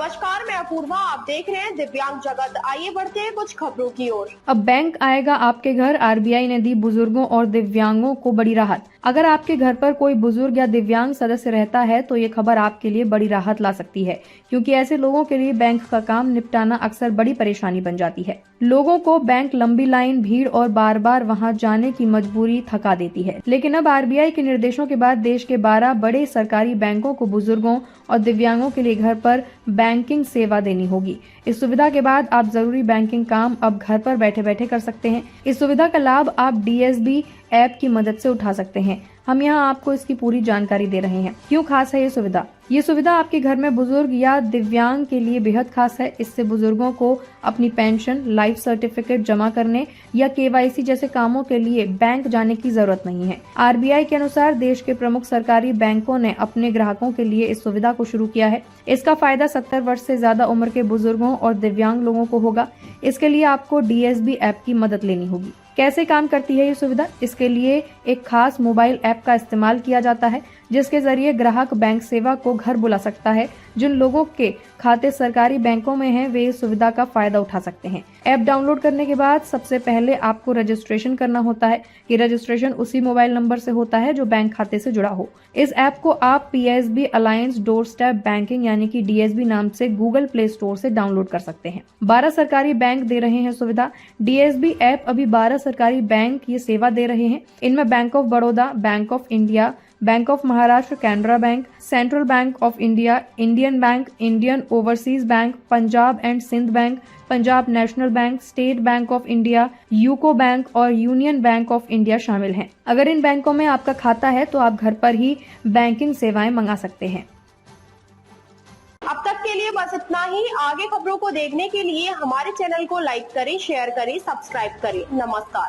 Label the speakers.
Speaker 1: नमस्कार, मैं अपूर्वा। आप देख रहे हैं दिव्यांग जगत। आइए बढ़ते हैं कुछ खबरों की ओर।
Speaker 2: अब बैंक आएगा आपके घर। आरबीआई ने दी बुजुर्गों और दिव्यांगों को बड़ी राहत। अगर आपके घर पर कोई बुजुर्ग या दिव्यांग सदस्य रहता है तो ये खबर आपके लिए बड़ी राहत ला सकती है, क्योंकि ऐसे लोगों के लिए बैंक का काम निपटाना अक्सर बड़ी परेशानी बन जाती है। लोगों को बैंक, लंबी लाइन, भीड़ और बार बार वहां जाने की मजबूरी थका देती है। लेकिन अब आरबीआई के निर्देशों के बाद देश के 12 बड़े सरकारी बैंकों को बुजुर्गों और दिव्यांगों के लिए घर पर बैंकिंग सेवा देनी होगी। इस सुविधा के बाद आप जरूरी बैंकिंग काम अब घर पर बैठे बैठे कर सकते हैं। इस सुविधा का लाभ आप डीएसबी ऐप की मदद से उठा सकते हैं। हम यहाँ आपको इसकी पूरी जानकारी दे रहे हैं। क्यों खास है ये सुविधा? ये सुविधा आपके घर में बुजुर्ग या दिव्यांग के लिए बेहद खास है। इससे बुजुर्गों को अपनी पेंशन, लाइफ सर्टिफिकेट जमा करने या केवाईसी जैसे कामों के लिए बैंक जाने की जरूरत नहीं है। आरबीआई के अनुसार देश के प्रमुख सरकारी बैंकों ने अपने ग्राहकों के लिए इस सुविधा को शुरू किया है। इसका फायदा 70 वर्ष से ज्यादा उम्र के बुजुर्गों और दिव्यांग लोगों को होगा। इसके लिए आपको डीएसबी ऐप की मदद लेनी होगी। कैसे काम करती है ये सुविधा? इसके लिए एक खास मोबाइल ऐप का इस्तेमाल किया जाता है, जिसके जरिए ग्राहक बैंक सेवा को घर बुला सकता है। जिन लोगों के खाते सरकारी बैंकों में हैं, वे इस सुविधा का फायदा उठा सकते हैं। ऐप डाउनलोड करने के बाद सबसे पहले आपको रजिस्ट्रेशन करना होता है। ये रजिस्ट्रेशन उसी मोबाइल नंबर से होता है जो बैंक खाते से जुड़ा हो। इस ऐप को आप पीएसबी अलायंस डोरस्टेप बैंकिंग यानी कि डीएसबी नाम से गूगल प्ले स्टोर से डाउनलोड कर सकते हैं। 12 सरकारी बैंक दे रहे हैं सुविधा। डीएसबी ऐप अभी 12 सरकारी बैंक ये सेवा दे रहे हैं। इनमें bank of Baroda, bank of India, bank of Maharashtra, Canara bank, central bank of India, Indian bank, Indian overseas bank, Punjab and Sind bank, Punjab national bank, state bank of India, UCO bank और यूनियन बैंक ऑफ इंडिया शामिल हैं। अगर इन बैंकों में आपका खाता है तो आप घर पर ही बैंकिंग सेवाएं मंगा सकते हैं।
Speaker 1: अब तक के लिए बस इतना ही। आगे खबरों को देखने के लिए हमारे चैनल को लाइक करें, शेयर करें, सब्सक्राइब करें। नमस्कार।